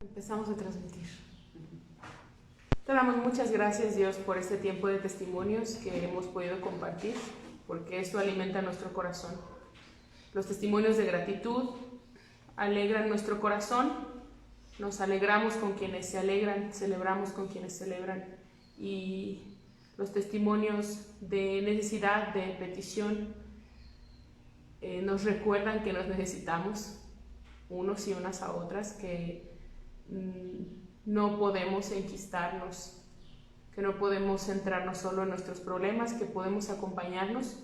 Empezamos a transmitir. Te damos muchas gracias, Dios, por este tiempo de testimonios que hemos podido compartir, porque esto alimenta nuestro corazón. Los testimonios de gratitud alegran nuestro corazón, nos alegramos con quienes se alegran, celebramos con quienes celebran, y los testimonios de necesidad, de petición, nos recuerdan que nos necesitamos unos y unas a otras, que no podemos enquistarnos, que no podemos centrarnos solo en nuestros problemas, que podemos acompañarnos.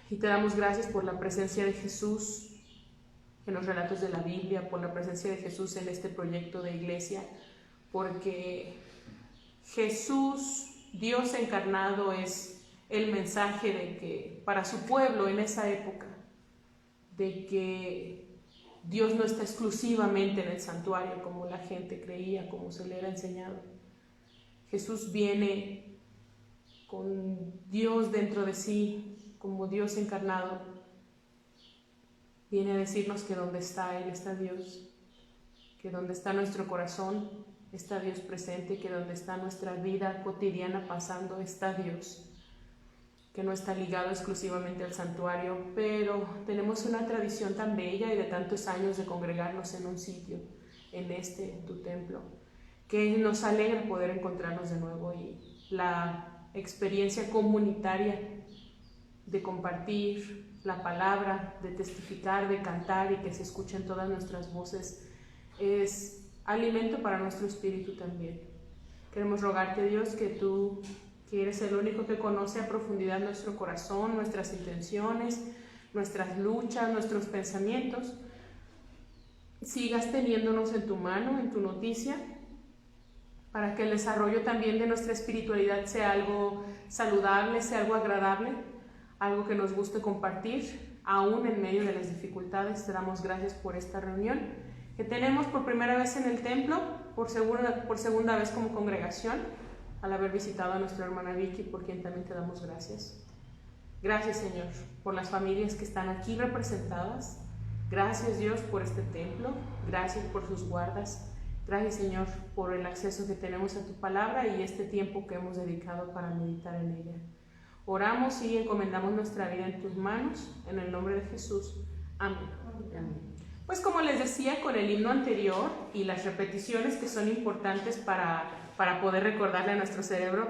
Y te damos gracias por la presencia de Jesús en los relatos de la Biblia, por la presencia de Jesús en este proyecto de iglesia, porque Jesús, Dios encarnado, es el mensaje de que para su pueblo en esa época, de que Dios no está exclusivamente en el santuario como la gente creía, como se le era enseñado. Jesús viene con Dios dentro de sí, como Dios encarnado. Viene a decirnos que donde está Él está Dios, que donde está nuestro corazón está Dios presente, que donde está nuestra vida cotidiana pasando está Dios, que no está ligado exclusivamente al santuario, pero tenemos una tradición tan bella y de tantos años de congregarnos en un sitio, en tu templo, que nos alegra poder encontrarnos de nuevo, y la experiencia comunitaria de compartir la palabra, de testificar, de cantar y que se escuchen todas nuestras voces es alimento para nuestro espíritu también. Queremos rogarte, Dios, que tú, que eres el único que conoce a profundidad nuestro corazón, nuestras intenciones, nuestras luchas, nuestros pensamientos, sigas teniéndonos en tu mano, en tu noticia, para que el desarrollo también de nuestra espiritualidad sea algo saludable, sea algo agradable, algo que nos guste compartir, aún en medio de las dificultades. Te damos gracias por esta reunión que tenemos por primera vez en el templo, por segunda vez como congregación, al haber visitado a nuestra hermana Vicky, por quien también te damos gracias. Gracias, Señor, por las familias que están aquí representadas. Gracias, Dios, por este templo. Gracias por sus guardas. Gracias, Señor, por el acceso que tenemos a tu palabra y este tiempo que hemos dedicado para meditar en ella. Oramos y encomendamos nuestra vida en tus manos, en el nombre de Jesús. Amén. Amén. Pues como les decía, con el himno anterior y las repeticiones que son importantes para poder recordarle a nuestro cerebro,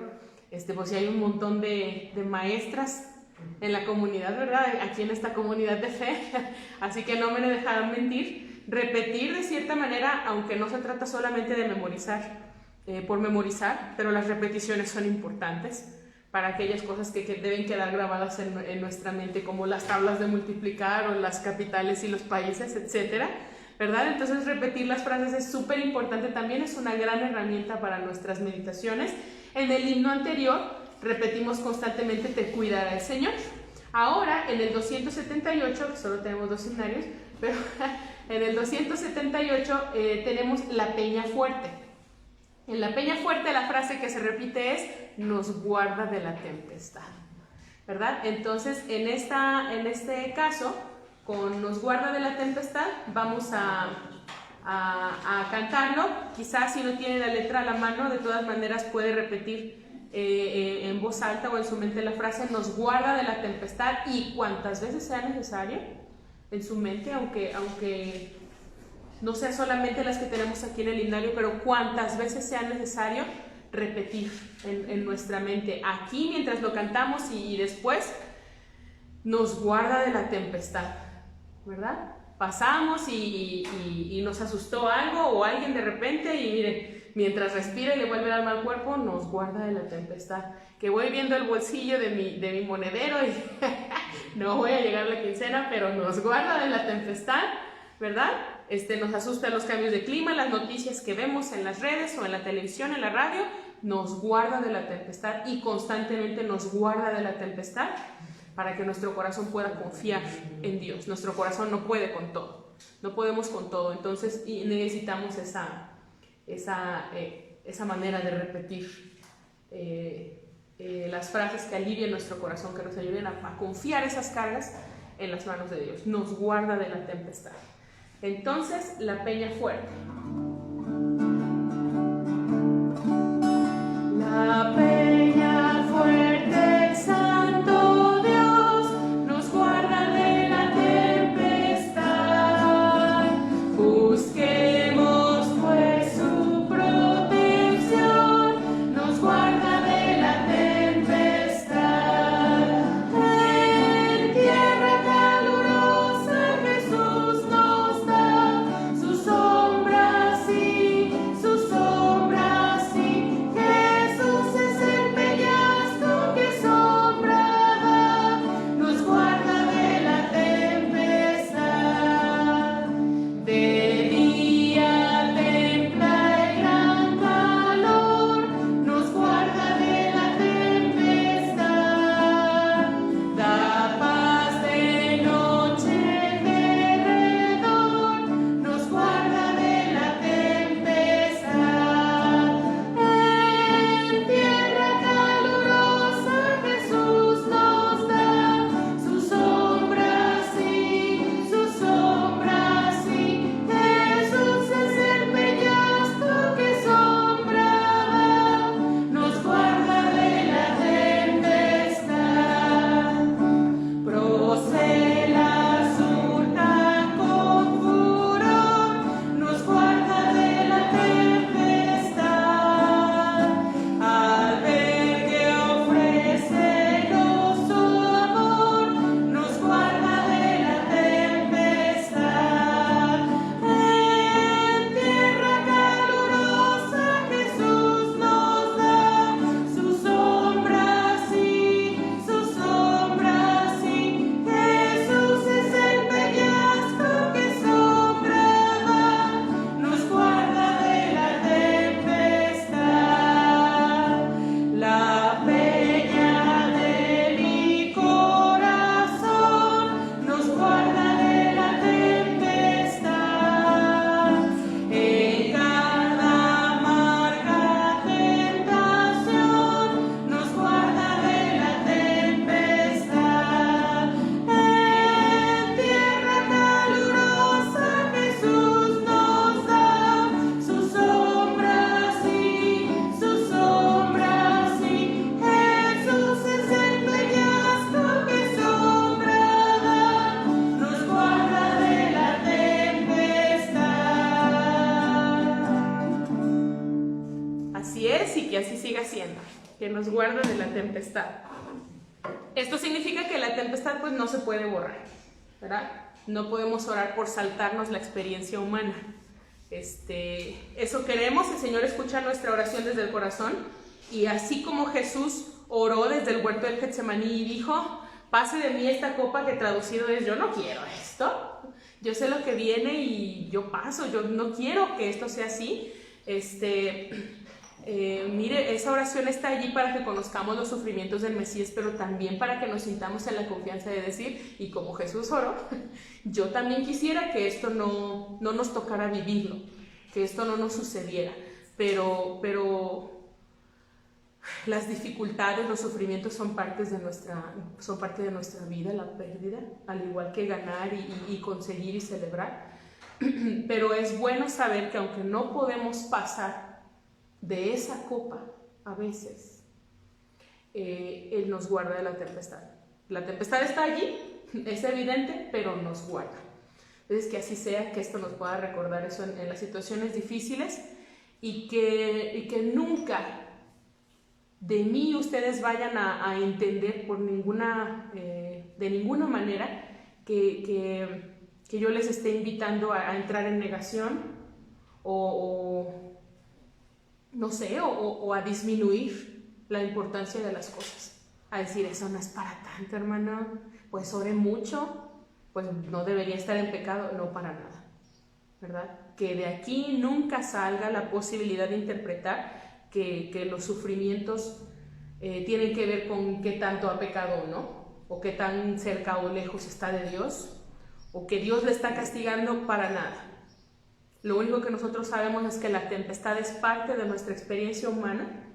pues si hay un montón de maestras en la comunidad, ¿verdad? Aquí en esta comunidad de fe, así que no me dejarán mentir, repetir de cierta manera, aunque no se trata solamente de memorizar, por memorizar, pero las repeticiones son importantes para aquellas cosas que deben quedar grabadas en nuestra mente, como las tablas de multiplicar o las capitales y los países, etcétera, ¿verdad? Entonces repetir las frases es súper importante, también es una gran herramienta para nuestras meditaciones. En el himno anterior repetimos constantemente "te cuidará el Señor". Ahora en el 278, que solo tenemos dos himnarios, pero en el 278 tenemos la peña fuerte. En la peña fuerte la frase que se repite es "nos guarda de la tempestad", ¿verdad? Entonces en este caso, con "nos guarda de la tempestad", vamos a cantarlo. Quizás si no tiene la letra a la mano, de todas maneras puede repetir en voz alta o en su mente la frase "nos guarda de la tempestad", y cuantas veces sea necesario en su mente, aunque no sea solamente las que tenemos aquí en el himnario, pero cuantas veces sea necesario repetir en nuestra mente, aquí mientras lo cantamos y después "nos guarda de la tempestad", ¿verdad? Pasamos y nos asustó algo o alguien de repente, y miren, mientras respira y le vuelve el alma al cuerpo, "nos guarda de la tempestad". Que voy viendo el bolsillo de mi monedero y no voy a llegar a la quincena, pero "nos guarda de la tempestad", ¿verdad? Nos asustan los cambios de clima, las noticias que vemos en las redes o en la televisión, en la radio, "nos guarda de la tempestad", y constantemente "nos guarda de la tempestad", para que nuestro corazón pueda confiar en Dios. Nuestro corazón no puede con todo, no podemos con todo, entonces necesitamos esa manera de repetir las frases que alivien nuestro corazón, que nos ayuden a confiar esas cargas en las manos de Dios. "Nos guarda de la tempestad". Entonces, la peña fuerte. La peña fuerte, el Santo Dios, nos guarda de la tempestad. Busquemos pues su protección, nos guarda de la tempestad. En tierra calurosa Jesús nos da su sombra, sí, su sombra, sí. Jesús es el peñasco que sombra da, nos guarda de la tempestad. De día templa el gran calor, nos guarda de la tempestad. Da paz de noche en derredor, nos guarda de la tempestad. En tierra calurosa Jesús nos da su sombra, sí, su sombra, sí. Jesús es el peñasco que sombra da, nos guarda de la tempestad. Procela surca con furor, nos guarda de la tempestad. Albergue ofrécenos su amor, nos guarda de la tempestad. En tierra calurosa Jesús nos da su sombra, sí, su sombra, sí. Jesús es el peñasco que sombra da, nos guarda de la tempestad. La peña de mi corazón nos guarda de la tempestad. En cada amarga tentación nos guarda de la tempestad. En tierra calurosa Jesús nos da su sombra, sí, su sombra, sí. Jesús es el peñasco que sombra da, nos guarda de la tempestad. Así es, y que así siga siendo, que nos guarda de la tempestad. Esto significa que la tempestad pues no se puede borrar, ¿verdad? No podemos orar por saltarnos la experiencia humana. Eso queremos. El Señor escucha nuestra oración desde el corazón, y así como Jesús oró desde el huerto del Getsemaní y dijo: pase de mí esta copa, que traducido es: yo no quiero esto, yo sé lo que viene y yo paso, yo no quiero que esto sea así. Mire, esa oración está allí para que conozcamos los sufrimientos del Mesías, pero también para que nos sintamos en la confianza de decir: y como Jesús oró, yo también quisiera que esto no nos tocara vivirlo, que esto no nos sucediera, pero las dificultades, los sufrimientos son parte de nuestra vida, la pérdida, al igual que ganar y conseguir y celebrar. Pero es bueno saber que aunque no podemos pasar de esa copa, a veces, Él nos guarda de la tempestad. La tempestad está allí, es evidente, pero nos guarda. Entonces, que así sea, que esto nos pueda recordar eso en las situaciones difíciles, y que nunca de mí ustedes vayan a entender de ninguna manera que yo les esté invitando a entrar en negación no sé, o a disminuir la importancia de las cosas, a decir: eso no es para tanto, hermano, pues ore mucho, pues no debería estar en pecado. No, para nada, ¿verdad? Que de aquí nunca salga la posibilidad de interpretar que los sufrimientos tienen que ver con qué tanto ha pecado o no, o qué tan cerca o lejos está de Dios, o que Dios le está castigando. Para nada. Lo único que nosotros sabemos es que la tempestad es parte de nuestra experiencia humana,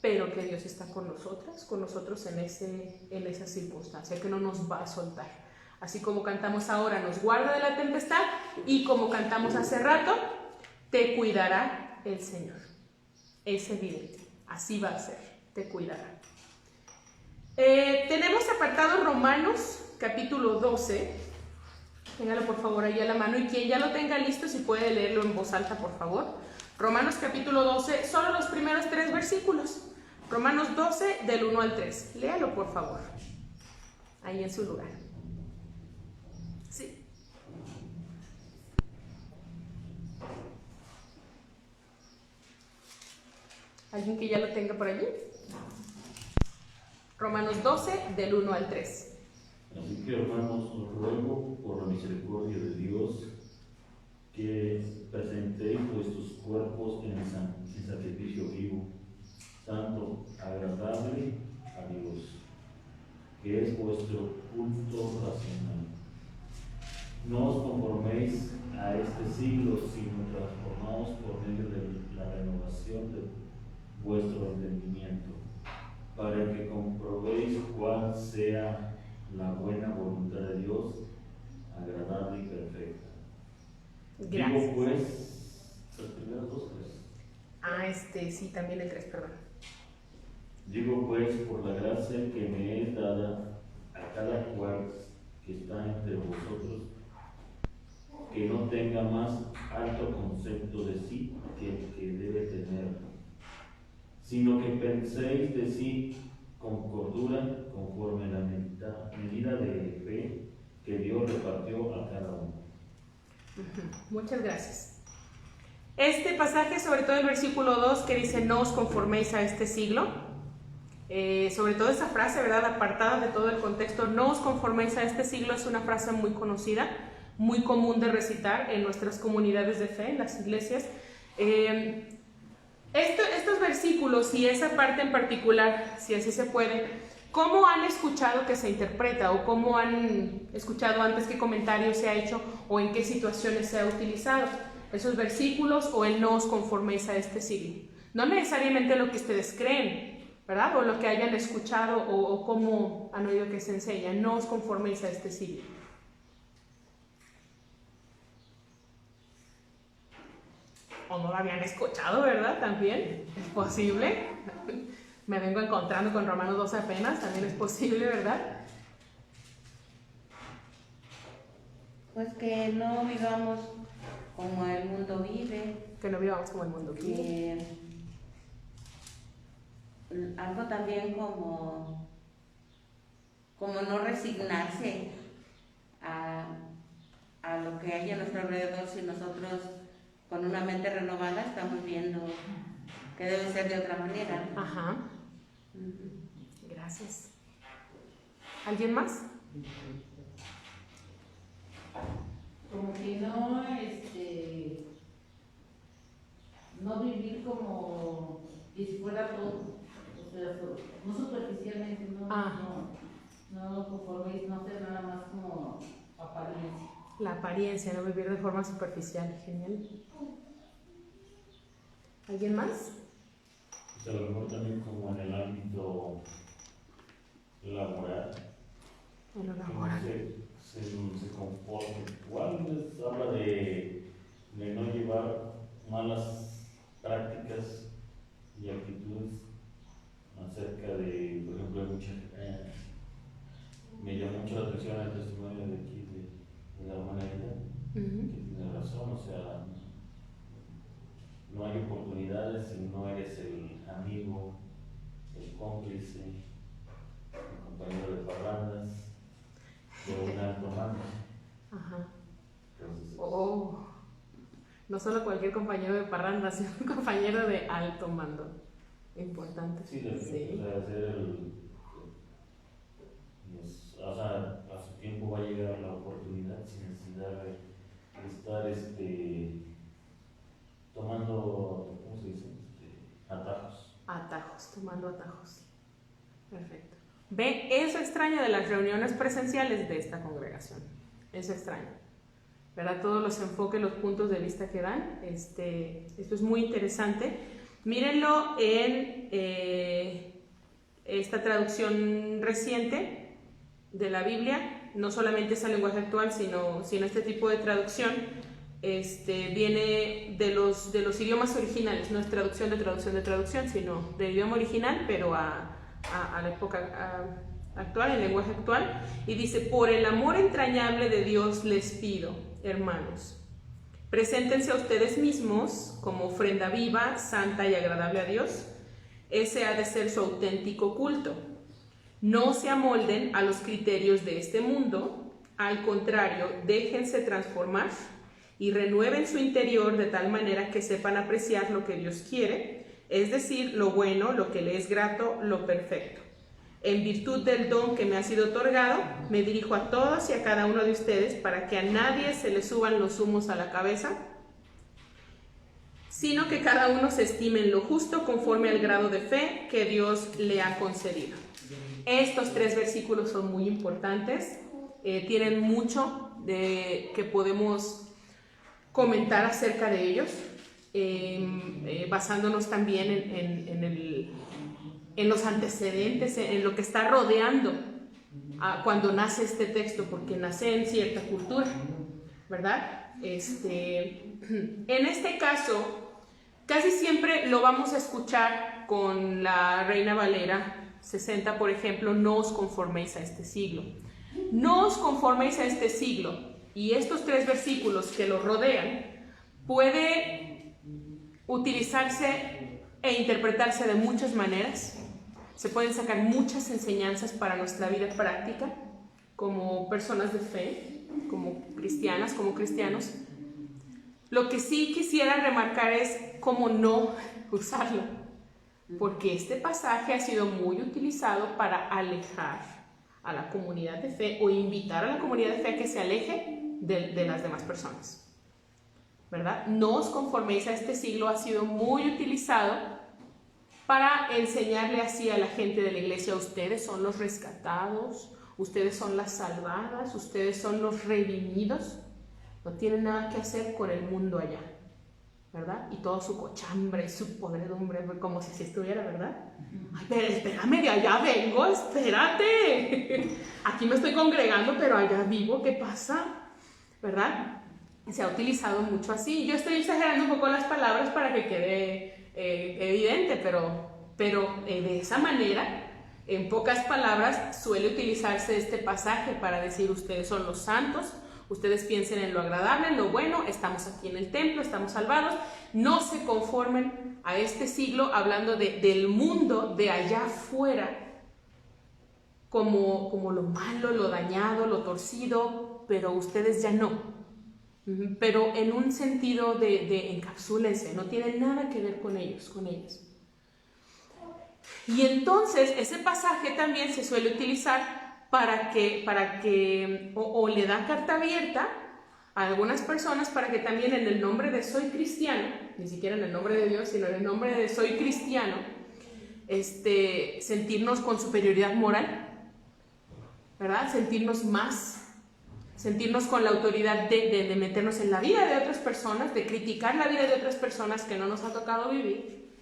pero que Dios está con nosotros en esa circunstancia, que no nos va a soltar Así como cantamos ahora, nos guarda de la tempestad, y como cantamos hace rato, te cuidará el Señor. Es evidente, así va a ser, te cuidará. Tenemos apartado Romanos, capítulo 12. Téngalo por favor ahí a la mano, y quien ya lo tenga listo, si puede leerlo en voz alta, por favor. Romanos capítulo 12, solo los primeros 3 versículos. Romanos 12, del 1 al 3. Léalo, por favor, ahí en su lugar. Sí. ¿Alguien que ya lo tenga por allí? Romanos 12, del 1 al 3. Así que, hermanos, os ruego por la misericordia de Dios que presentéis vuestros cuerpos en sacrificio vivo, santo, agradable a Dios, que es vuestro culto racional. No os conforméis a este siglo, sino transformaos por medio de la renovación de vuestro entendimiento, para que comprobéis cuál sea la buena voluntad de Dios, agradable y perfecta. Gracias. Digo pues, los primeros 2, 3. Sí, también el 3, perdón. Digo pues, por la gracia que me es dada a cada cual que está entre vosotros, que no tenga más alto concepto de sí que el que debe tener, sino que penséis de sí con cordura, conforme a la medida de fe que Dios repartió a cada uno. Muchas gracias. Este pasaje, sobre todo el versículo 2, que dice no os conforméis a este siglo, sobre todo esa frase, ¿verdad?, apartada de todo el contexto, no os conforméis a este siglo, es una frase muy conocida, muy común de recitar en nuestras comunidades de fe, en las iglesias. Estos versículos y esa parte en particular, si así se puede, ¿cómo han escuchado que se interpreta, o cómo han escuchado antes qué comentario se ha hecho, o en qué situaciones se ha utilizado esos versículos, o el no os conforméis a este siglo? No necesariamente lo que ustedes creen, ¿verdad?, o lo que hayan escuchado, o cómo han oído que se enseña, no os conforméis a este siglo. O no lo habían escuchado, ¿verdad? También es posible. Me vengo encontrando con Romanos 12 apenas, también es posible, ¿verdad? Pues que no vivamos como el mundo vive. Que no vivamos como el mundo vive. Algo también como no resignarse a lo que hay a nuestro alrededor, si nosotros con una mente renovada estamos viendo que debe ser de otra manera. Ajá. Gracias. ¿Alguien más? Como que no vivir como si fuera todo, o sea, no superficialmente, no conforméis, no ser nada más como apariencia. La apariencia, no vivir de forma superficial. Genial. ¿Alguien más? Pues a lo mejor también como en el ámbito laboral. En lo laboral. Se comporta. Igual les habla de no llevar malas prácticas y actitudes acerca de, por ejemplo, me llamó mucho la atención el testimonio de aquí de la hermana Ida, que tiene razón, o sea, no hay oportunidades si no eres el amigo, el cómplice, el compañero de parrandas, de un alto mando. Ajá. Entonces, no solo cualquier compañero de parranda, sino un compañero de alto mando. Importante. sí, o sea, hacer o sea, a su tiempo va a llegar la oportunidad sin necesidad de estar tomando, ¿cómo se dice? Atajos. Atajos, tomando atajos. Perfecto. Ve, eso extraña de las reuniones presenciales de esta congregación. Eso extraña, ¿verdad? Todos los enfoques, los puntos de vista que dan. Esto es muy interesante. Mírenlo en esta traducción reciente de la Biblia, no solamente es el lenguaje actual, sino este tipo de traducción, viene de los idiomas originales, no es traducción de traducción, sino del idioma original, pero a la época actual, el lenguaje actual, y dice: por el amor entrañable de Dios les pido, hermanos, preséntense a ustedes mismos como ofrenda viva, santa y agradable a Dios. Ese ha de ser su auténtico culto. No se amolden a los criterios de este mundo, al contrario, déjense transformar y renueven su interior de tal manera que sepan apreciar lo que Dios quiere, es decir, lo bueno, lo que le es grato, lo perfecto. En virtud del don que me ha sido otorgado, me dirijo a todos y a cada uno de ustedes para que a nadie se le suban los humos a la cabeza, sino que cada uno se estime en lo justo conforme al grado de fe que Dios le ha concedido. Estos 3 versículos son muy importantes, tienen mucho que podemos comentar acerca de ellos, basándonos también en los antecedentes, en lo que está rodeando cuando nace este texto, porque nace en cierta cultura, ¿verdad? En este caso, casi siempre lo vamos a escuchar con la Reina Valera 60, por ejemplo: no os conforméis a este siglo. No os conforméis a este siglo. Y estos 3 versículos que lo rodean puede utilizarse e interpretarse de muchas maneras. Se pueden sacar muchas enseñanzas para nuestra vida práctica como personas de fe, como cristianas, como cristianos. Lo que sí quisiera remarcar es cómo no usarlo, porque este pasaje ha sido muy utilizado para alejar a la comunidad de fe o invitar a la comunidad de fe a que se aleje de las demás personas, ¿verdad? No os conforméis a este siglo ha sido muy utilizado para enseñarle así a la gente de la iglesia: ustedes son los rescatados, ustedes son las salvadas, ustedes son los redimidos, no tienen nada que hacer con el mundo allá, ¿verdad? Y todo su cochambre y su podredumbre, como si así estuviera, ¿verdad? Ay, pero espérame, de allá vengo, espérate. Aquí me estoy congregando, pero allá vivo, ¿qué pasa? ¿Verdad? Se ha utilizado mucho así. Yo estoy exagerando un poco las palabras para que quede evidente, pero de esa manera, en pocas palabras, suele utilizarse este pasaje para decir: ustedes son los santos, ustedes piensen en lo agradable, en lo bueno, estamos aquí en el templo, estamos salvados, no se conformen a este siglo, hablando del mundo de allá afuera, como lo malo, lo dañado, lo torcido, pero ustedes ya no. Pero en un sentido de encapsúlense, no tiene nada que ver con ellos, con ellas. Y entonces ese pasaje también se suele utilizar para que o le da carta abierta a algunas personas para que también en el nombre de soy cristiano, ni siquiera en el nombre de Dios, sino en el nombre de soy cristiano, sentirnos con superioridad moral, ¿verdad? Sentirnos con la autoridad de meternos en la vida de otras personas, de criticar la vida de otras personas que no nos ha tocado vivir,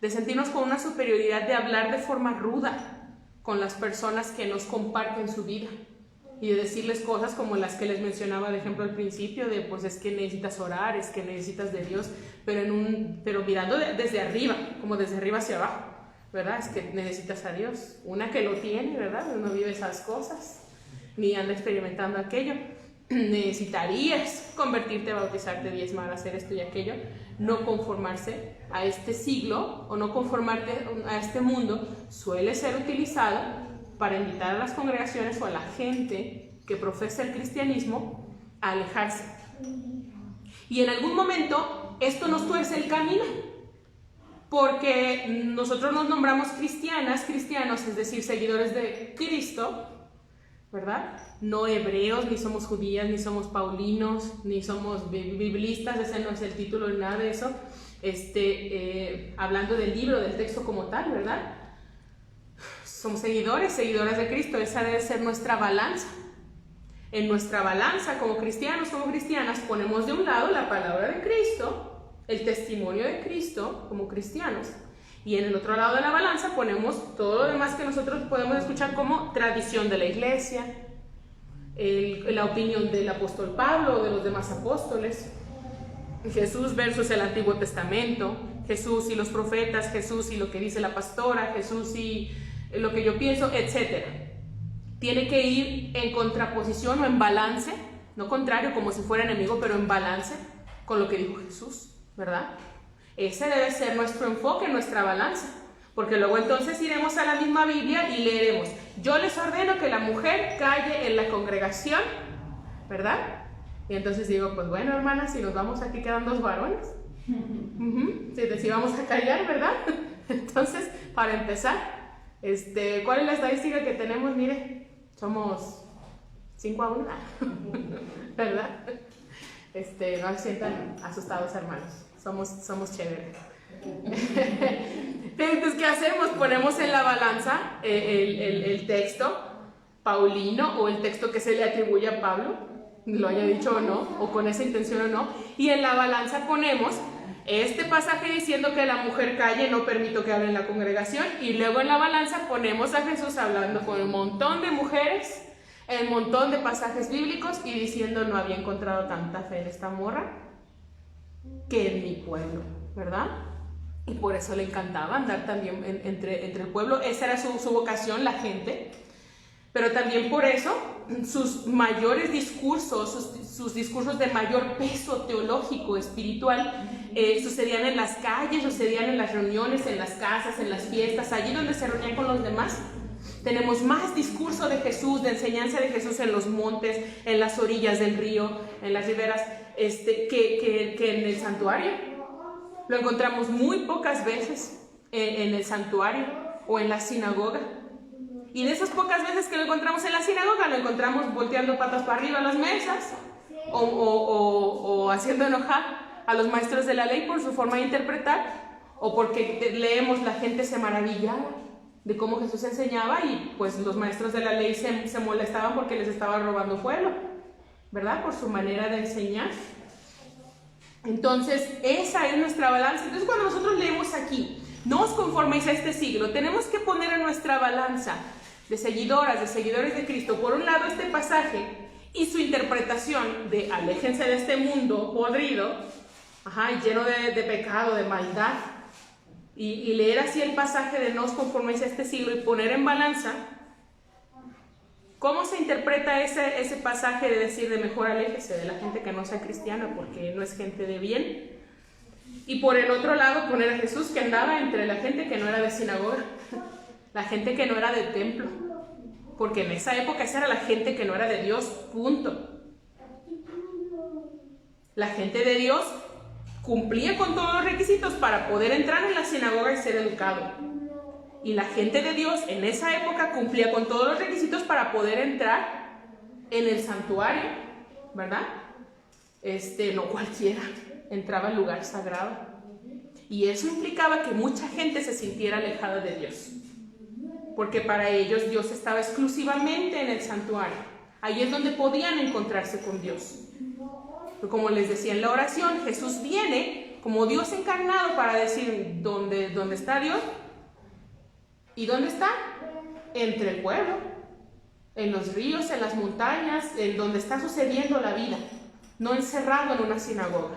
de sentirnos con una superioridad de hablar de forma ruda con las personas que nos comparten su vida y de decirles cosas como las que les mencionaba de ejemplo al principio, de pues es que necesitas orar, es que necesitas de Dios, pero mirando desde arriba, como desde arriba hacia abajo, ¿verdad? Es que necesitas a Dios, una que lo tiene, ¿verdad? No vive esas cosas ni anda experimentando aquello. Necesitarías convertirte, bautizarte, diezmar, hacer esto y aquello. No conformarse a este siglo o no conformarte a este mundo suele ser utilizado para invitar a las congregaciones o a la gente que profesa el cristianismo a alejarse. Y en algún momento esto nos tuerce el camino, porque nosotros nos nombramos cristianas, cristianos, es decir, seguidores de Cristo, ¿verdad? No hebreos, ni somos judías, ni somos paulinos, ni somos biblistas, ese no es el título ni nada de eso, hablando del libro, del texto como tal, ¿verdad? Somos seguidoras de Cristo, esa debe ser nuestra balanza. En nuestra balanza, como cristianos, como cristianas, ponemos de un lado la palabra de Cristo, el testimonio de Cristo como cristianos, y en el otro lado de la balanza ponemos todo lo demás que nosotros podemos escuchar como tradición de la iglesia, la opinión del apóstol Pablo o de los demás apóstoles, Jesús versus el Antiguo Testamento, Jesús y los profetas, Jesús y lo que dice la pastora, Jesús y lo que yo pienso, etc. Tiene que ir en contraposición o en balance, no contrario como si fuera enemigo, pero en balance con lo que dijo Jesús, ¿verdad? Ese debe ser nuestro enfoque, nuestra balanza, porque luego entonces iremos a la misma Biblia y leeremos: yo les ordeno que la mujer calle en la congregación, ¿verdad? Y entonces digo, pues bueno, hermanas, si nos vamos aquí quedan 2 varones, si vamos a callar, ¿verdad? Entonces, para empezar, ¿cuál es la estadística que tenemos? Mire, somos 5-1, ¿verdad? No se sientan asustados, hermanos, somos chéveres. Entonces, ¿qué hacemos? Ponemos en la balanza el texto paulino o el texto que se le atribuye a Pablo, lo haya dicho o no, o con esa intención o no, y en la balanza ponemos este pasaje diciendo que la mujer calle, no permito que hable en la congregación, y luego en la balanza ponemos a Jesús hablando con un montón de mujeres, un montón de pasajes bíblicos, y diciendo: no había encontrado tanta fe en esta morra que en mi pueblo, ¿verdad? Y por eso le encantaba andar también entre el pueblo. Esa era su vocación, la gente. Pero también por eso sus mayores discursos, sus discursos de mayor peso teológico, espiritual, sucedían en las calles, sucedían en las reuniones, en las casas, en las fiestas, allí donde se reunían con los demás. Tenemos más discurso de Jesús, de enseñanza de Jesús en los montes, en las orillas del río, en las riberas, que en el santuario. Lo encontramos muy pocas veces en el santuario o en la sinagoga. Y de esas pocas veces que lo encontramos en la sinagoga, lo encontramos volteando patas para arriba a las mesas o haciendo enojar a los maestros de la ley por su forma de interpretar, o porque leemos la gente se maravillaba de cómo Jesús enseñaba y pues los maestros de la ley se molestaban porque les estaba robando pueblo, ¿verdad? Por su manera de enseñar. Entonces, esa es nuestra balanza. Entonces, cuando nosotros leemos aquí: no os conforméis a este siglo, tenemos que poner en nuestra balanza de seguidoras, de seguidores de Cristo, por un lado este pasaje y su interpretación de aléjense de este mundo podrido, y lleno de pecado, de maldad, y leer así el pasaje de no os conforméis a este siglo y poner en balanza cómo se interpreta ese pasaje de decir de mejor aléjese de la gente que no sea cristiana porque no es gente de bien. Y por el otro lado poner a Jesús que andaba entre la gente que no era de sinagoga, la gente que no era de templo, porque en esa época esa era la gente que no era de Dios, punto. La gente de Dios cumplía con todos los requisitos para poder entrar en la sinagoga y ser educado. Y la gente de Dios en esa época cumplía con todos los requisitos para poder entrar en el santuario, ¿verdad? No cualquiera entraba al lugar sagrado. Y eso implicaba que mucha gente se sintiera alejada de Dios, porque para ellos Dios estaba exclusivamente en el santuario. Ahí es donde podían encontrarse con Dios. Pero como les decía en la oración, Jesús viene como Dios encarnado para decir ¿dónde está Dios? ¿Y dónde está? Entre el pueblo, en los ríos, en las montañas, en donde está sucediendo la vida, no encerrado en una sinagoga.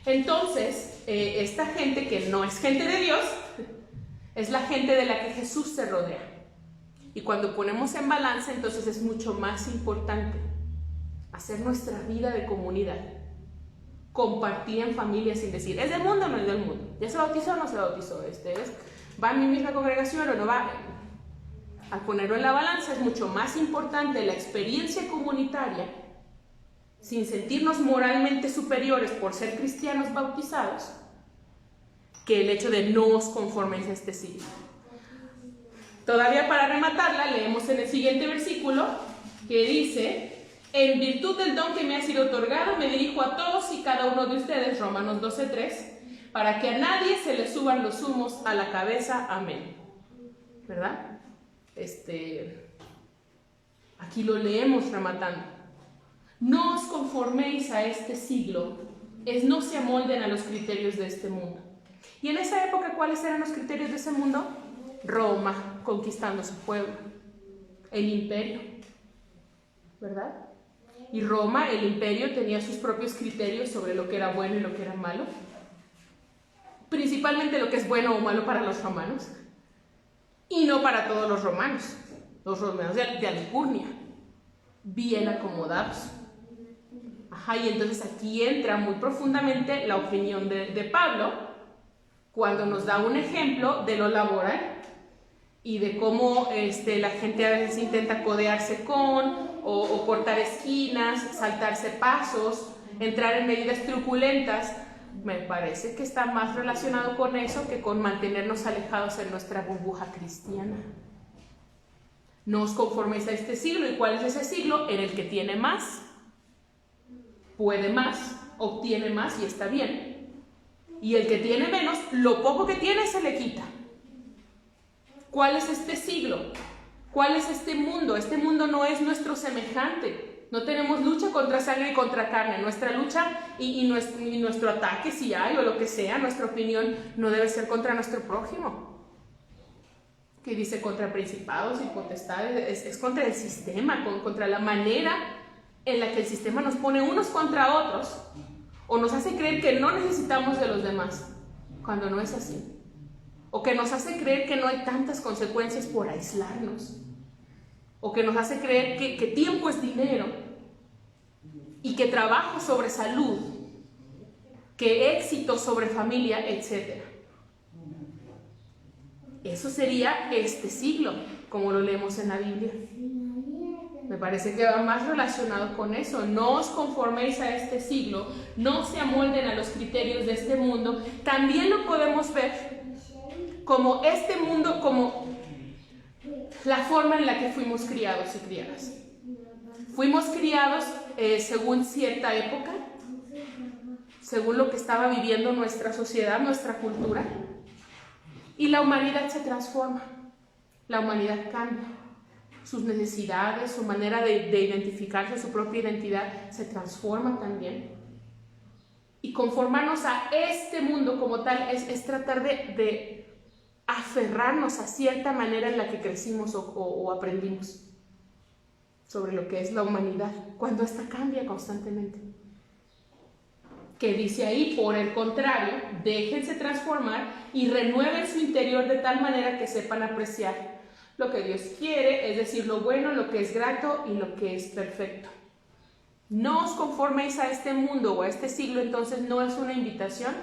Entonces, esta gente que no es gente de Dios, es la gente de la que Jesús se rodea. Y cuando ponemos en balance, entonces es mucho más importante hacer nuestra vida de comunidad, compartir en familia sin decir, ¿es del mundo o no es del mundo? ¿Ya se bautizó o no se bautizó? ¿Va a mi misma congregación o no va? Al ponerlo en la balanza es mucho más importante la experiencia comunitaria, sin sentirnos moralmente superiores por ser cristianos bautizados, que el hecho de no os conforméis a este siglo. Todavía para rematarla, leemos en el siguiente versículo que dice: en virtud del don que me ha sido otorgado, me dirijo a todos y cada uno de ustedes, Romanos 12:3, para que a nadie se le suban los humos a la cabeza. Amén. ¿Verdad? Aquí lo leemos rematando. No os conforméis a este siglo, no se amolden a los criterios de este mundo. Y en esa época, ¿cuáles eran los criterios de ese mundo? Roma conquistando su pueblo, el imperio. ¿verdad? Y Roma, el imperio, tenía sus propios criterios sobre lo que era bueno y lo que era malo. Principalmente lo que es bueno o malo para los romanos. Y no para todos los romanos. Los romanos de alcurnia, bien acomodados. Ajá, y entonces aquí entra muy profundamente la opinión de Pablo, cuando nos da un ejemplo de lo laboral y de cómo la gente a veces intenta codearse con, o cortar esquinas, saltarse pasos, entrar en medidas truculentas. Me parece que está más relacionado con eso que con mantenernos alejados en nuestra burbuja cristiana. No os conforméis a este siglo. ¿Y cuál es ese siglo? En el que tiene más, puede más, obtiene más y está bien. Y el que tiene menos, lo poco que tiene se le quita. ¿Cuál es este siglo? ¿Cuál es este mundo? Este mundo no es nuestro semejante. No tenemos lucha contra sangre y contra carne. Nuestra lucha y nuestro ataque, si hay o lo que sea, nuestra opinión no debe ser contra nuestro prójimo. Que dice contra principados y potestades, es contra el sistema, contra la manera en la que el sistema nos pone unos contra otros o nos hace creer que no necesitamos de los demás, cuando no es así. O que nos hace creer que no hay tantas consecuencias por aislarnos. O que nos hace creer que tiempo es dinero y que trabajo sobre salud, que éxito sobre familia, etc. Eso sería este siglo, como lo leemos en la Biblia. Me parece que va más relacionado con eso. No os conforméis a este siglo, no se amolden a los criterios de este mundo. También lo podemos ver como este mundo, como la forma en la que fuimos criados y criadas. Fuimos criados según cierta época, según lo que estaba viviendo nuestra sociedad, nuestra cultura, y la humanidad se transforma, la humanidad cambia. Sus necesidades, su manera de identificarse, su propia identidad se transforma también. Y conformarnos a este mundo como tal es tratar de aferrarnos a cierta manera en la que crecimos o aprendimos sobre lo que es la humanidad, cuando esta cambia constantemente. Que dice ahí, por el contrario, déjense transformar y renueven su interior de tal manera que sepan apreciar lo que Dios quiere, es decir, lo bueno, lo que es grato y lo que es perfecto. No os conforméis a este mundo o a este siglo, entonces no es una invitación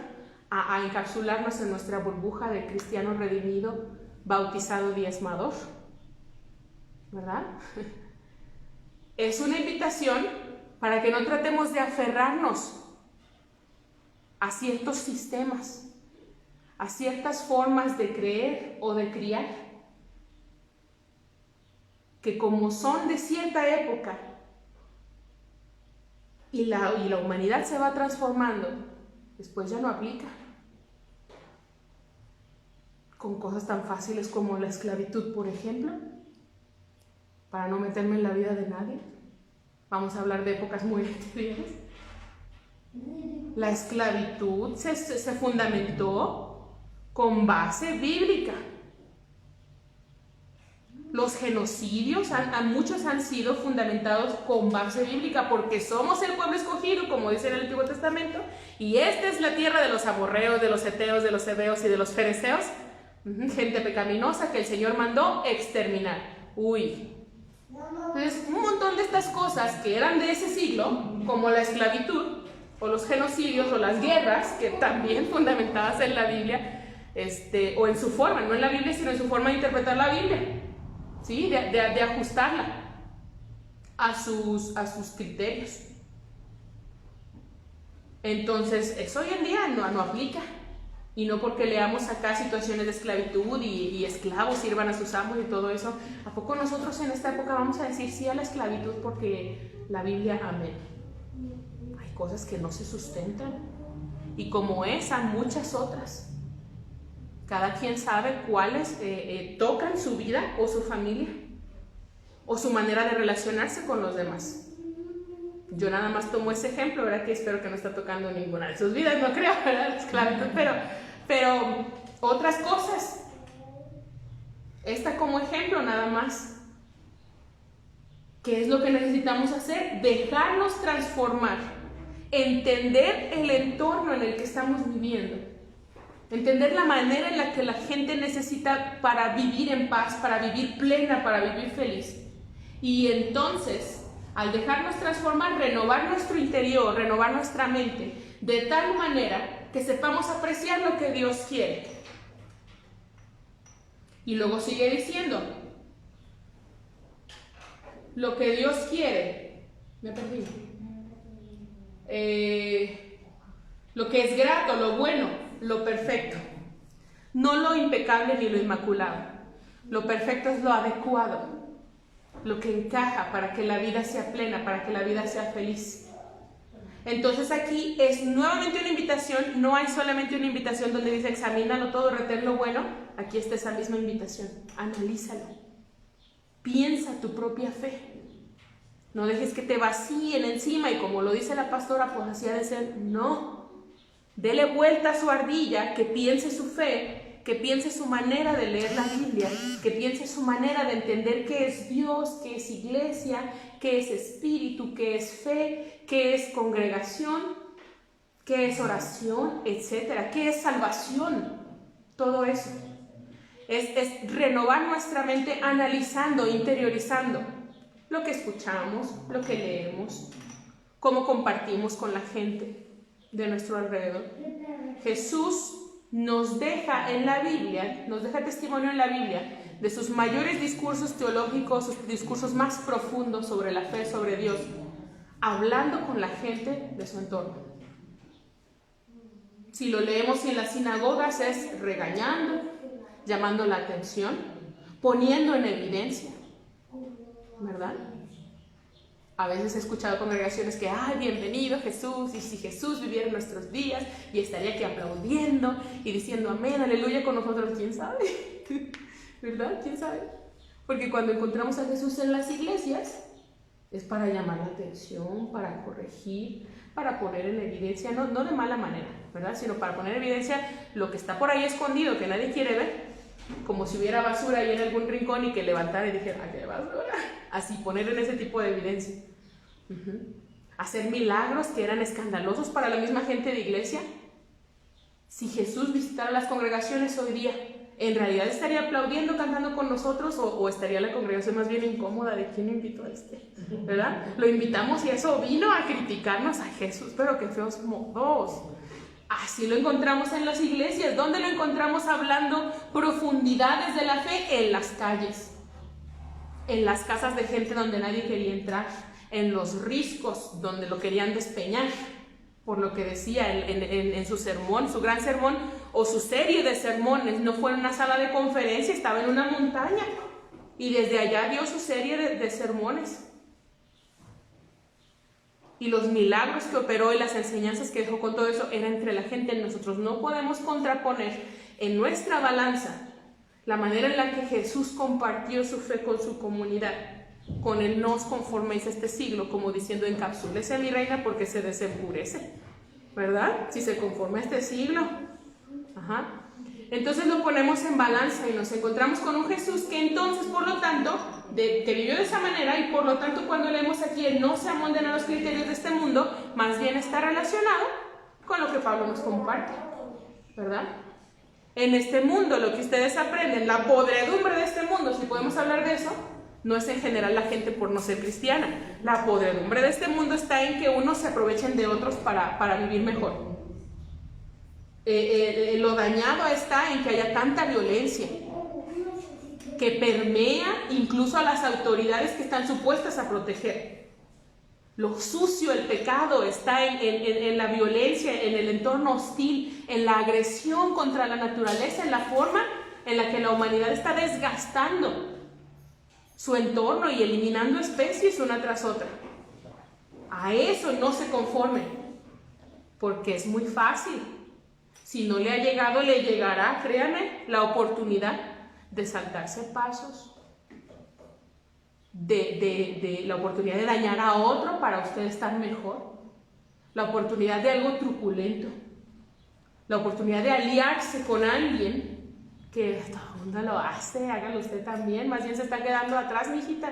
a encapsularnos en nuestra burbuja de cristiano redimido, bautizado, diezmador, ¿verdad? Es una invitación para que no tratemos de aferrarnos a ciertos sistemas, a ciertas formas de creer o de criar, que como son de cierta época y la humanidad se va transformando, después ya no aplica. Con cosas tan fáciles como la esclavitud, por ejemplo, para no meterme en la vida de nadie. Vamos a hablar de épocas muy anteriores. La esclavitud se fundamentó con base bíblica. Los genocidios, muchos han sido fundamentados con base bíblica, porque somos el pueblo escogido, como dice en el Antiguo Testamento, y esta es la tierra de los amorreos, de los heteos, de los heveos y de los fereceos, gente pecaminosa que el Señor mandó exterminar. Entonces, un montón de estas cosas que eran de ese siglo, como la esclavitud, o los genocidios, o las guerras, que también fundamentadas en la Biblia, o en su forma, no en la Biblia, sino en su forma de interpretar la Biblia, ¿sí? de ajustarla a sus criterios. Entonces, eso hoy en día no aplica. Y no porque leamos acá situaciones de esclavitud y esclavos sirvan a sus amos y todo eso. ¿A poco nosotros en esta época vamos a decir sí a la esclavitud porque la Biblia, amén? Hay cosas que no se sustentan. Y como esa, muchas otras. Cada quien sabe cuáles tocan su vida o su familia o su manera de relacionarse con los demás. Yo nada más tomo ese ejemplo, ¿verdad? Que espero que no está tocando ninguna de sus vidas, no creo, ¿verdad? Esclavitud, pero otras cosas. Esta como ejemplo nada más. ¿Qué es lo que necesitamos hacer? Dejarnos transformar, entender el entorno en el que estamos viviendo, entender la manera en la que la gente necesita para vivir en paz, para vivir plena, para vivir feliz. Y entonces, al dejarnos transformar, renovar nuestro interior, renovar nuestra mente, de tal manera que sepamos apreciar lo que Dios quiere. Y luego sigue diciendo, lo que Dios quiere, me perdí, lo que es grato, lo bueno, lo perfecto, no lo impecable ni lo inmaculado. Lo perfecto es lo adecuado, lo que encaja para que la vida sea plena, para que la vida sea feliz. Entonces aquí es nuevamente una invitación, no hay solamente una invitación donde dice examínalo todo, retén lo bueno. Aquí está esa misma invitación, analízalo, piensa tu propia fe, no dejes que te vacíen encima y como lo dice la pastora, pues así ha de ser. No, dele vuelta a su ardilla, que piense su fe, que piense su manera de leer la Biblia, que piense su manera de entender qué es Dios, qué es iglesia, qué es espíritu, qué es fe, qué es congregación, qué es oración, etcétera, qué es salvación. Todo eso es renovar nuestra mente analizando, interiorizando lo que escuchamos, lo que leemos, cómo compartimos con la gente de nuestro alrededor. Jesús nos deja en la Biblia, nos deja testimonio en la Biblia de sus mayores discursos teológicos, sus discursos más profundos sobre la fe, sobre Dios, hablando con la gente de su entorno. Si lo leemos en las sinagogas es regañando, llamando la atención, poniendo en evidencia, ¿verdad? A veces he escuchado congregaciones que, ¡ay, bienvenido Jesús! Y si Jesús viviera en nuestros días y estaría aquí aplaudiendo y diciendo amén, aleluya con nosotros, ¿quién sabe? ¿Verdad? ¿Quién sabe? Porque cuando encontramos a Jesús en las iglesias es para llamar la atención, para corregir, para poner en evidencia, no de mala manera, ¿verdad? Sino para poner en evidencia lo que está por ahí escondido, que nadie quiere ver, como si hubiera basura ahí en algún rincón y que levantara y dijera, ¡ay, qué basura! Así, poner en ese tipo de evidencia. Hacer milagros que eran escandalosos para la misma gente de iglesia. Si Jesús visitara las congregaciones hoy día, ¿en realidad estaría aplaudiendo, cantando con nosotros o estaría la congregación más bien incómoda de quién invitó a este? ¿Verdad? Lo invitamos y eso vino a criticarnos a Jesús, pero qué feos modos. Así lo encontramos en las iglesias. ¿Dónde lo encontramos hablando profundidades de la fe? En las calles, en las casas de gente donde nadie quería entrar, en los riscos donde lo querían despeñar, por lo que decía en su sermón, su gran sermón o su serie de sermones. No fue en una sala de conferencia, estaba en una montaña y desde allá dio su serie de sermones. Y los milagros que operó y las enseñanzas que dejó con todo eso era entre la gente. Nosotros no podemos contraponer en nuestra balanza la manera en la que Jesús compartió su fe con su comunidad con el no os conforméis a este siglo, como diciendo encapsúlese mi reina porque se desempurece, ¿verdad? Si se conforma a este siglo. Entonces lo ponemos en balanza y nos encontramos con un Jesús que entonces, por lo tanto, que vivió de esa manera y por lo tanto cuando leemos aquí el no se amolden a los criterios de este mundo, más bien está relacionado con lo que Pablo nos comparte, ¿verdad? En este mundo lo que ustedes aprenden, la podredumbre de este mundo, si podemos hablar de eso, no es en general la gente por no ser cristiana. La podredumbre de este mundo está en que unos se aprovechen de otros para vivir mejor. Lo dañado está en que haya tanta violencia que permea incluso a las autoridades que están supuestas a proteger. Lo sucio, el pecado está en la violencia, en el entorno hostil, en la agresión contra la naturaleza, en la forma en la que la humanidad está desgastando su entorno y eliminando especies una tras otra. A eso no se conformen, porque es muy fácil. Si no le ha llegado, le llegará, créanme, la oportunidad de saltarse pasos, de la oportunidad de dañar a otro para usted estar mejor, la oportunidad de algo truculento, la oportunidad de aliarse con alguien que todo el mundo lo hace, hágalo usted también, más bien se está quedando atrás, mijita.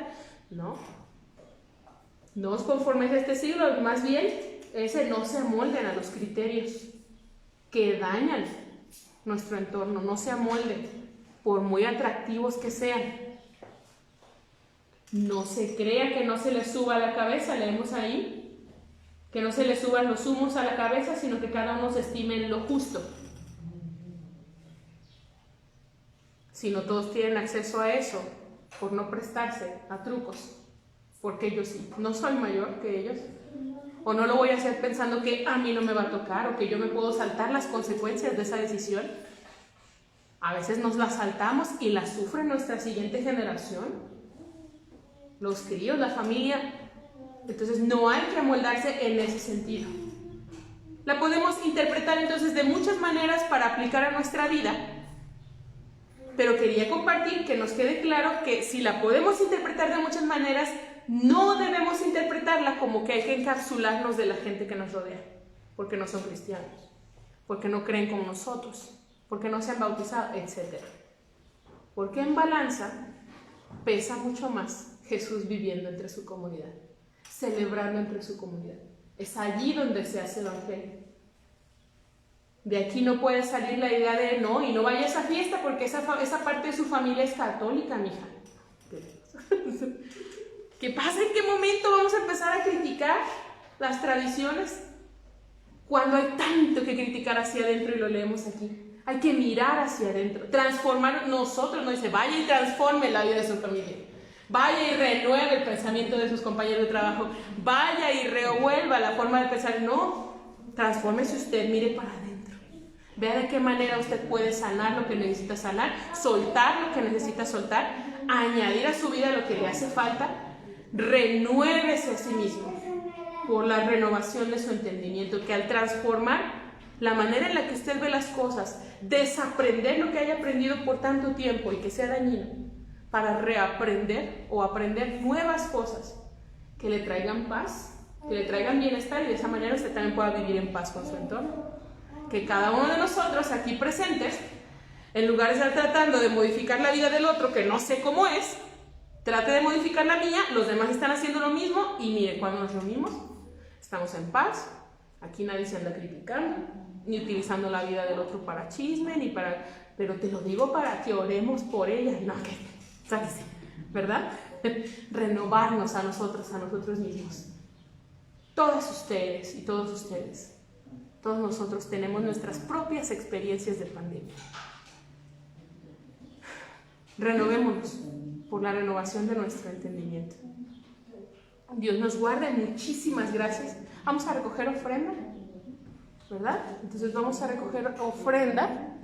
No, No os conforméis a este siglo, más bien, no se amolden a los criterios que dañan nuestro entorno, no se amolden, por muy atractivos que sean. No se crea que no se les suba a la cabeza, leemos ahí, que no se les suban los humos a la cabeza, sino que cada uno se estime en lo justo. Si no todos tienen acceso a eso, por no prestarse a trucos, porque yo sí, no soy mayor que ellos, o no lo voy a hacer pensando que a mí no me va a tocar, o que yo me puedo saltar las consecuencias de esa decisión. A veces nos las saltamos y las sufre nuestra siguiente generación, los críos, la familia. Entonces no hay que amoldarse en ese sentido. La podemos interpretar entonces de muchas maneras para aplicar a nuestra vida, pero quería compartir que nos quede claro que si la podemos interpretar de muchas maneras, no debemos interpretarla como que hay que encapsularnos de la gente que nos rodea, porque no son cristianos, porque no creen como nosotros, porque no se han bautizado, etc. Porque en balanza pesa mucho más Jesús viviendo entre su comunidad, celebrando entre su comunidad. Es allí donde se hace el evangelio. De aquí no puede salir la idea de no, y no vaya a esa fiesta porque esa parte de su familia es católica, mija. ¿Qué pasa? ¿En qué momento vamos a empezar a criticar las tradiciones? Cuando hay tanto que criticar hacia adentro, y lo leemos aquí. Hay que mirar hacia adentro, transformar nosotros. No dice, vaya y transforme la vida de su familia. Vaya y renueve el pensamiento de sus compañeros de trabajo. Vaya y revuelva la forma de pensar. No, transfórmese usted, mire para adentro. Vea de qué manera usted puede sanar lo que necesita sanar, soltar lo que necesita soltar, añadir a su vida lo que le hace falta. Renuévese a sí mismo por la renovación de su entendimiento, que al transformar la manera en la que usted ve las cosas, desaprender lo que haya aprendido por tanto tiempo y que sea dañino, para reaprender o aprender nuevas cosas que le traigan paz, que le traigan bienestar, y de esa manera usted también pueda vivir en paz con su entorno. Que cada uno de nosotros aquí presentes, en lugar de estar tratando de modificar la vida del otro, que no sé cómo es, trate de modificar la mía. Los demás están haciendo lo mismo, y mire, cuando nos reunimos estamos en paz. Aquí nadie se anda criticando ni utilizando la vida del otro para chisme, ni para, pero te lo digo para que oremos por ella. No, que sáquese, ¿verdad? Renovarnos a nosotros mismos. Todas ustedes y todos ustedes, todos nosotros tenemos nuestras propias experiencias de pandemia. Renovémonos por la renovación de nuestro entendimiento. Dios nos guarde, muchísimas gracias. Vamos a recoger ofrenda, ¿verdad? Entonces vamos a recoger ofrenda.